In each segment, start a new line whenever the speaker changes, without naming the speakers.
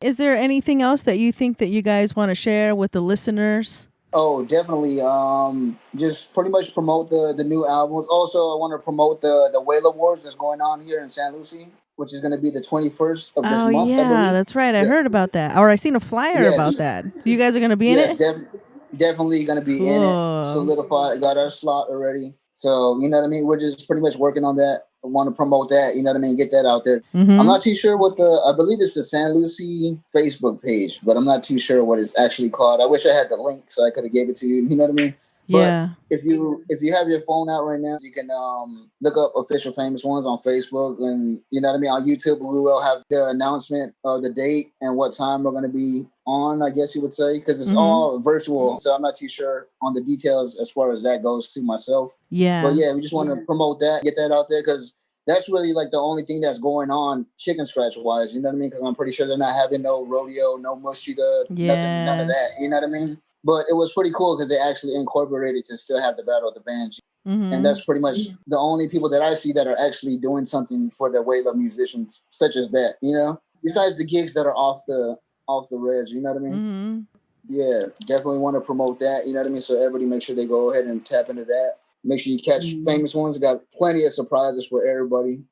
Is there anything else that you think that you guys want to share with the listeners?
Oh, definitely. Just pretty much promote the new albums. Also, I want to promote the Whale Awards that's going on here in San Lucie, which is going to be the 21st of this
Oh
month, I
yeah,
believe.
that's right. I
Yeah.
heard about that, or I seen a flyer about
Yes.
that. You guys are gonna be in
Yes.
it?
Definitely going to be in it.
Cool.
Solidified. Got our slot already. So you know what I mean. We're just pretty much working on that. I want to promote that. You know what I mean. Get that out there. I'm
Mm-hmm.
not too sure what the. I believe it's the San Lucie Facebook page, but I'm not too sure what it's actually called. I wish I had the link so I could have gave it to you. You know what I mean. But
Yeah.
if you have your phone out right now, you can look up official famous ones on Facebook, and you know what I mean. On YouTube, we will have the announcement of the date and what time we're going to be on. I guess you would say because it's
Mm-hmm.
all virtual, so I'm not too sure on the details as far as that goes to myself. But
Yeah.
yeah, we just want to promote that, get that out there because that's really like the only thing that's going on chicken scratch wise. You know what I mean? Because I'm pretty sure they're not having no rodeo, no mushida, nothing, none of that.
Yes.
You know what I mean? But it was pretty cool because they actually incorporated to still have the battle of the bands. And
Mm-hmm.
that's pretty much the only people that I see that are actually doing something for the Wayla musicians, such as that, you know? Besides the gigs that are off the reg, you know what I mean?
Mm-hmm.
Yeah, definitely want to promote that, you know what I mean? So everybody make sure they go ahead and tap into that. Make sure you catch famous ones. Got plenty of surprises for everybody.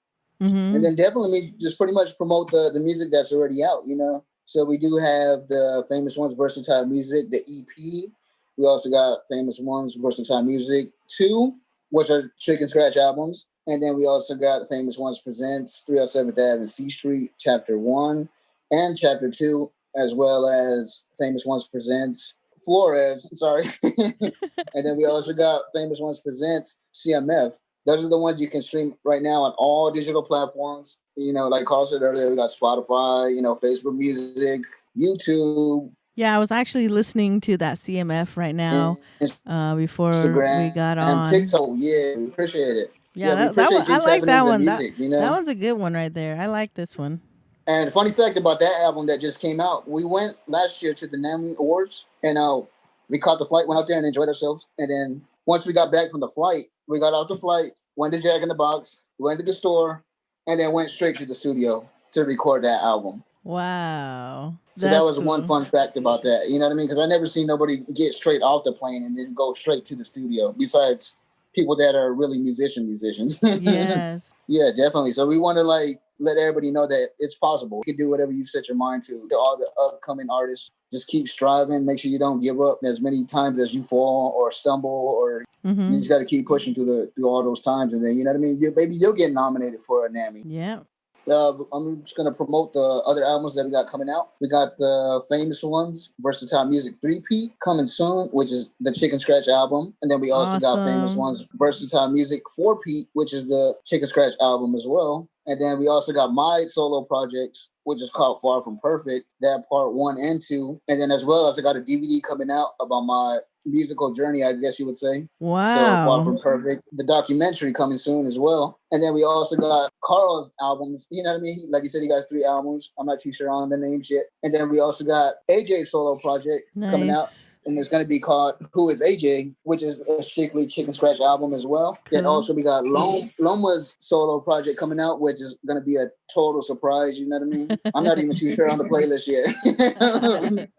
And
Mm-hmm.
then definitely just pretty much promote the music that's already out, you know. So we do have the famous ones, Versatile Music, the EP. We also got famous ones, Versatile Music 2, which are Chicken Scratch albums. And then we also got famous ones presents 307th Ave and C Street, Chapter 1 and Chapter 2, as well as famous ones presents Flores, sorry. And then we also got famous ones presents CMF. Those are the ones you can stream right now on all digital platforms. You know, like Carl said earlier, we got Spotify, Facebook Music, YouTube,
Yeah, I was actually listening to that CMF right now before we
Instagram,
got
TikTok.
on.
Yeah, we appreciate it.
Yeah,
Yeah, we
that one
appreciate
I
you
like
tapping
that
into the
one.
music, you
That
know?
one's a good one right there. I like this one.
And funny fact about that album that just came out, we went last year to the NAMI Awards and we caught the flight, went out there and enjoyed ourselves. And then once we got back from the flight, we got off the flight, went to Jack in the Box, went to the store, and then went straight to the studio to record that album.
Wow.
So that
That's
was one
cool.
fun fact about that. You know what I mean? Because I never seen nobody get straight off the plane and then go straight to the studio. Besides people that are really musicians.
Yes.
Yeah, definitely. So we want to like let everybody know that it's possible. You can do whatever you set your mind to. To all the upcoming artists, just keep striving. Make sure you don't give up as many times as you fall or stumble, or you
Mm-hmm.
just got to keep pushing through all those times. And then you know what I mean. Maybe you'll get nominated for a NAMI.
Yeah.
I'm just gonna promote the other albums that we got coming out. We got the famous ones, Versatile Music 3P coming soon, which is the Chicken Scratch album, and then we also got famous
Awesome.
ones, Versatile Music 4P, which is the Chicken Scratch album as well. And then we also got my solo projects, which is called Far From Perfect, that part 1 and 2. And then as well as I got a DVD coming out about my musical journey, I guess you would say. So Far
Wow.
From Perfect, the documentary coming soon as well. And then we also got Carl's albums. You know what I mean? Like you said, he got 3 albums. I'm not too sure on the names yet. And then we also got AJ's solo project coming out.
Nice.
And it's going to be called Who is AJ, which is a strictly Chicken Scratch album as well. Then
Cool.
also we got Loma's solo project coming out, which is going to be a total surprise. You know what I mean? I'm not even too sure on the playlist yet.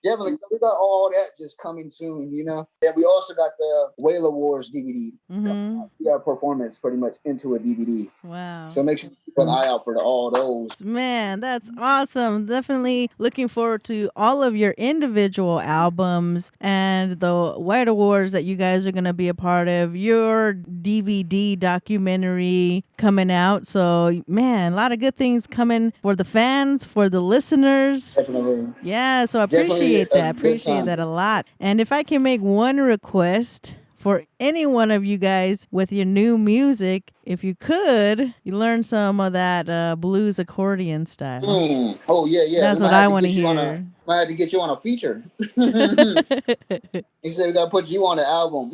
Definitely. So we got all that just coming soon, you know? Then we also got the Whale Awards DVD.
Mm-hmm.
We got performance pretty much into a DVD.
Wow.
So make sure you keep an eye out for all those.
Man, that's awesome. Definitely looking forward to all of your individual albums and the White Awards that you guys are going to be a part of, your DVD documentary coming out. So, man, a lot of good things coming for the fans, for the listeners.
Definitely.
Yeah, so I
Definitely
appreciate
a
that.
good
Appreciate
time.
that a lot. And if I can make one request for any one of you guys with your new music, if you could, you learn some of that blues accordion style.
Oh yeah, yeah. We
That's
might
what
have
I
to
want to
get you on
hear.
a feature. He said we gotta put you on the album.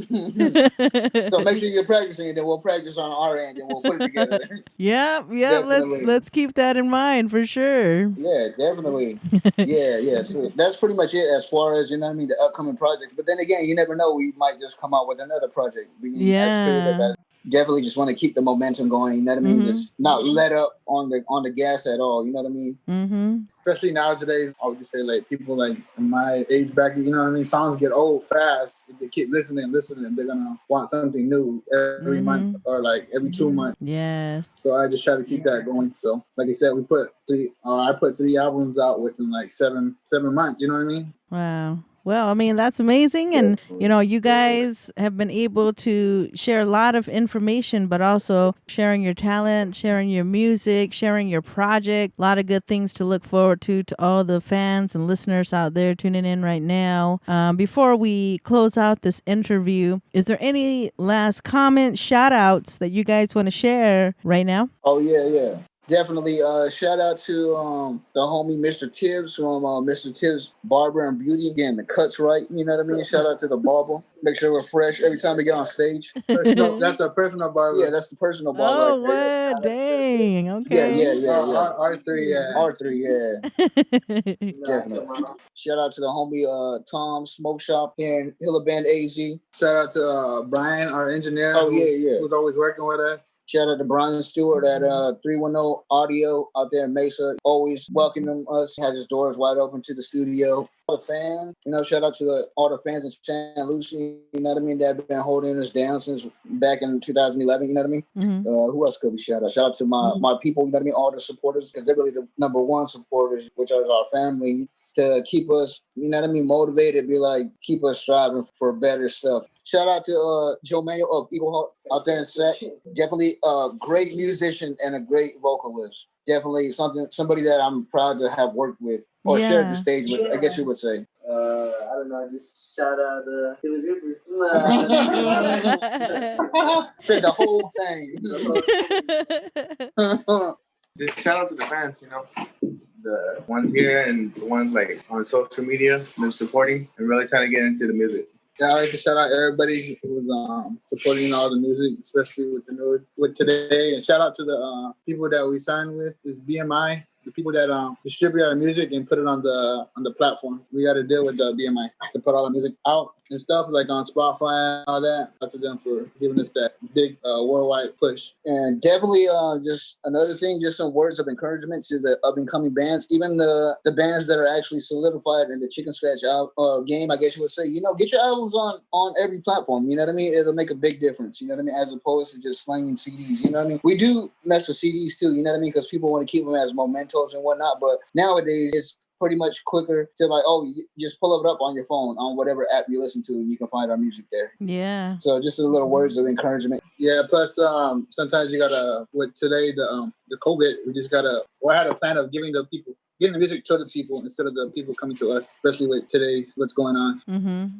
So make sure you're practicing, and then we'll practice on our end, and we'll put it together.
Yep, yep. Let's
Definitely.
let's keep that in mind for sure.
Yeah, definitely. Yeah, yeah. So that's pretty much it as far as you know what I mean, the upcoming projects. But then again, you never know. We might just come out with another project, being as creative
Yeah.
definitely just want to keep the momentum going. You know what I mean? Just not let up on the gas at all. You know what I mean?
Mm-hmm.
Especially nowadays, I would just say like people like in my age bracket, you know what I mean? Songs get old fast. If they keep listening, they're gonna want something new every month or like every 2 months.
Yes.
So I just try to keep that going. So like I said, I put 3 albums out within like seven months. You know what I mean?
Wow. Well, I mean, that's amazing. And, you guys have been able to share a lot of information, but also sharing your talent, sharing your music, sharing your project. A lot of good things to look forward to all the fans and listeners out there tuning in right now. Before we close out this interview, is there any last comments, shout outs that you guys want to share right now?
Oh, yeah. Definitely shout out to the homie Mr. Tibbs from Mr. Tibbs Barber and Beauty. Again, the cuts right, you know what I mean? Shout out to the barber. Make sure we're fresh every time we get on stage.
That's a personal barber.
Yeah, that's the personal barber.
Oh, what? Dang. Okay.
Yeah.
R3, yeah.
R3, yeah. Definitely. Shout out to the homie Tom Smoke Shop here in Hilla Bend, AZ.
Shout out to Brian, our engineer, who's always working with us.
Shout out to Brian Stewart at 310 Audio out there in Mesa. Always welcoming us. Has his doors wide open to the studio. All the fans, shout out to all the fans in San Lucia, you know what I mean, that have been holding us down since back in 2011, you know what I mean? Who else could we shout out? Shout out to my people, you know what I mean, all the supporters, because they're really the number one supporters, which are our family, to keep us, you know what I mean, motivated, keep us striving for better stuff. Shout out to Joe Mayo of Eagle Heart out there in Sac. Definitely a great musician and a great vocalist. Definitely somebody that I'm proud to have worked with or shared the stage with, I guess you would say.
I don't know, just shout out Hilly Ripper.
Said the whole thing.
Just shout out to the fans, the ones here and the ones like on social media, been supporting and really trying to get into the music.
Yeah, I'd like to shout out everybody who's supporting all the music, especially with today. And shout out to the people that we signed with, this BMI, the people that distribute our music and put it on the platform. We got to deal with the BMI to put all the music out and stuff like on Spotify and all that. Shout out to them for giving us that big worldwide push.
And definitely just another thing, just some words of encouragement to the up-and-coming bands, even the bands that are actually solidified in the chicken scratch game, I guess you would say. Get your albums on every platform, you know what I mean? It'll make a big difference, you know what I mean? As opposed to just slanging CDs, you know what I mean? We do mess with CDs too, you know what I mean? Because people want to keep them as mementos and whatnot, but nowadays it's pretty much quicker to you just pull it up on your phone on whatever app you listen to and you can find our music there.
Yeah.
So just a little words of encouragement.
Yeah, plus sometimes you gotta, with today the COVID, I had a plan of getting the music to the people instead of the people coming to us, especially with today, what's going on.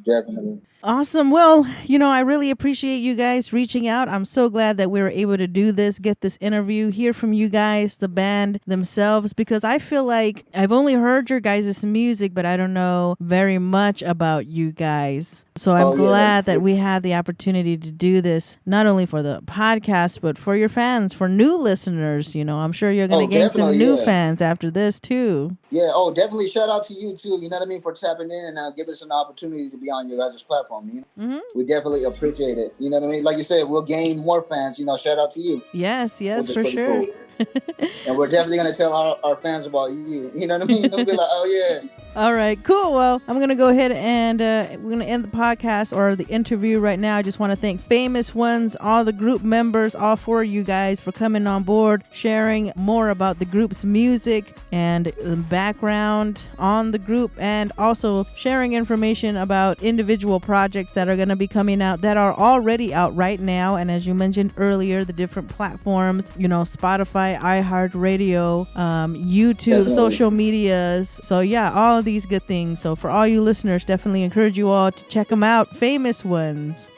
Definitely.
Awesome. Well, I really appreciate you guys reaching out. I'm so glad that we were able to do this, get this interview, hear from you guys, the band themselves, because I feel like I've only heard your guys' music, but I don't know very much about you guys. So I'm glad that we had the opportunity to do this, not only for the podcast, but for your fans, for new listeners. I'm sure you're going to gain some new fans after this too.
Yeah. Definitely shout out to you too. You know what I mean? For tapping in and giving us an opportunity to be on your guys' platform. We definitely appreciate it. You know what I mean? Like you said, we'll gain more fans. Shout out to you.
Yes, for sure.
Cool. And we're definitely going to tell our fans about you. You know what I mean? They'll be like, oh, yeah.
All right, cool. Well, I'm going to go ahead and we're going to end the podcast or the interview right now. I just want to thank Famous Ones, all the group members, all 4 of you guys for coming on board, sharing more about the group's music and the background on the group, and also sharing information about individual projects that are going to be coming out that are already out right now. And as you mentioned earlier, the different platforms, Spotify, iHeartRadio, YouTube, definitely. Social medias. So yeah, all of these good things. So for all you listeners, definitely encourage you all to check them out. Famous Ones.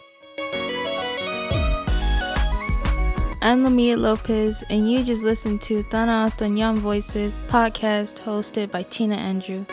I'm Lamia Lopez, and you just listened to Thana Young Voices podcast hosted by Tina Andrew.